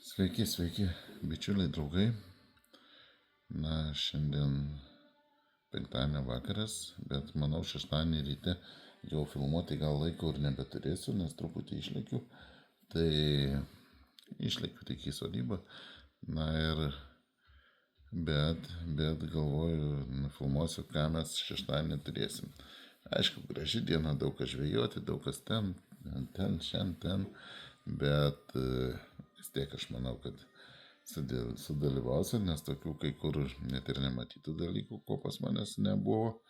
Sveiki, bičiuliai, draugai. Na, šiandien penktadienio vakaras, bet manau šeštadienį ryte jau filmuoti gal laiko ir nebeturėsiu, nes truputį išlėkiu. Tai išlėkiu tik į sodybą. Na ir bet galvoju, nufilmuosiu, ką mes šeštadienį turėsim. Aišku, graži diena, daug ką žvejoti, daug kas ten, šiandien, bet vis tiek aš manau, kad sudalyvausiu, nes tokių kai kur net ir nematytų dalykų, ko pas manęs nebuvo,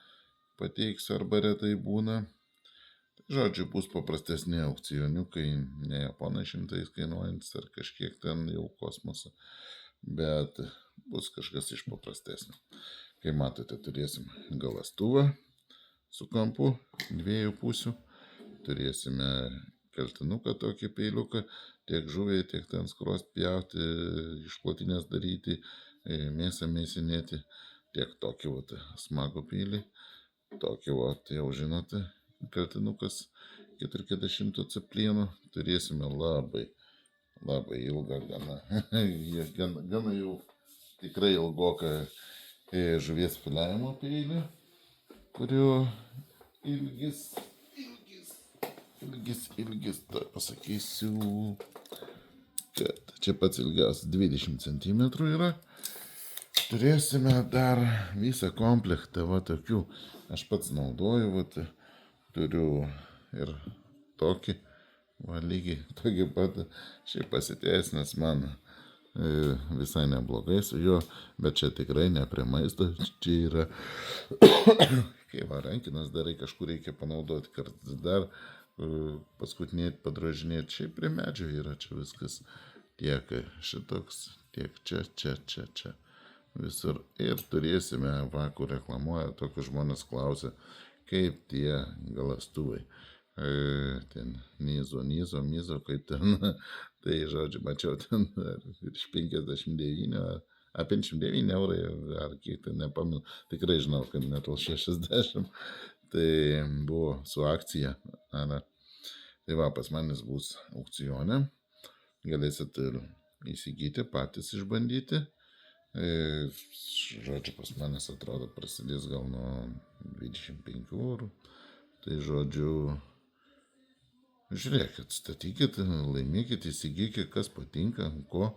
pateiksiu arba retai būna. Žodžiu, bus paprastesni aukcioniukai, ne japonai šimtais kainuojantis ar kažkiek ten jau kosmoso, bet bus kažkas iš paprastesnio. Kai matote, turėsim galastuvą su kampu 2 pusių, turėsime kaltinuką tokį peiliuką, tiek žuviai, tiek ten skros pjauti, išklotinės daryti, mėsą mėsinėti, tiek tokį smagų peilį, tokį jau žinote, kaltinukas 40 ceplienų, turėsime labai ilgą, gana jau tikrai ilgoką žuvies filiavimo peilį, kurio ilgis, tai pasakysiu, kad čia pats ilgiausias 20 cm yra. Turėsime dar visą komplektą, tokių, aš pats naudoju, turiu ir tokį, lygiai tokį pat, šiaip pasiteisinęs man visai neblogai su juo, bet čia tikrai ne prie maisto, čia yra, kai rankinas darai, kažkur reikia panaudoti kartais dar, paskutinėti, padražinėti, šiaip prie medžio yra čia viskas, tiek šitoks, tiek čia, visur. Ir turėsime, kur reklamuoja, tokius žmonės klausia, kaip tie galastuvai, ten mizo, kaip ten, tai žodžiu, mačiau ten virš 59, apie 59 eurai, ar kiek ten nepamenu, tikrai žinau, kad net 60, tai buvo su akcija. Tai pas manis bus aukcione, galėsit ir įsigyti, patys išbandyti. Žodžiu, pas manis atrodo prasidės gal nuo 25 eurų. Tai žodžiu, žiūrėkit, statykit, laimėkit, įsigykit, kas patinka, ko.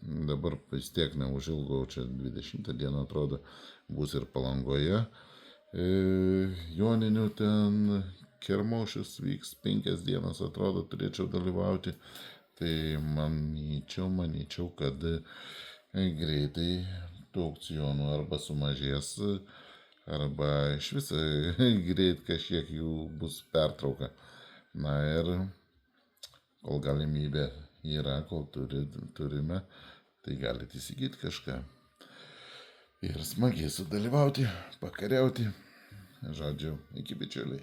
Dabar vis tiek neužilgo, čia 20 dieną atrodo, bus ir Palangoje. Joninių ten kermošius vyks 5 dienas, atrodo, turėčiau dalyvauti. Tai manyčiau, kad greitai tų aukcionų arba sumažės, arba iš viso greit kažkiek jų bus pertrauka. Na ir kol galimybė yra, kol turime, tai galite įsigyti kažką. Ir smagiai sudalyvauti, pakariauti. Žodžiu, iki bičiuliai.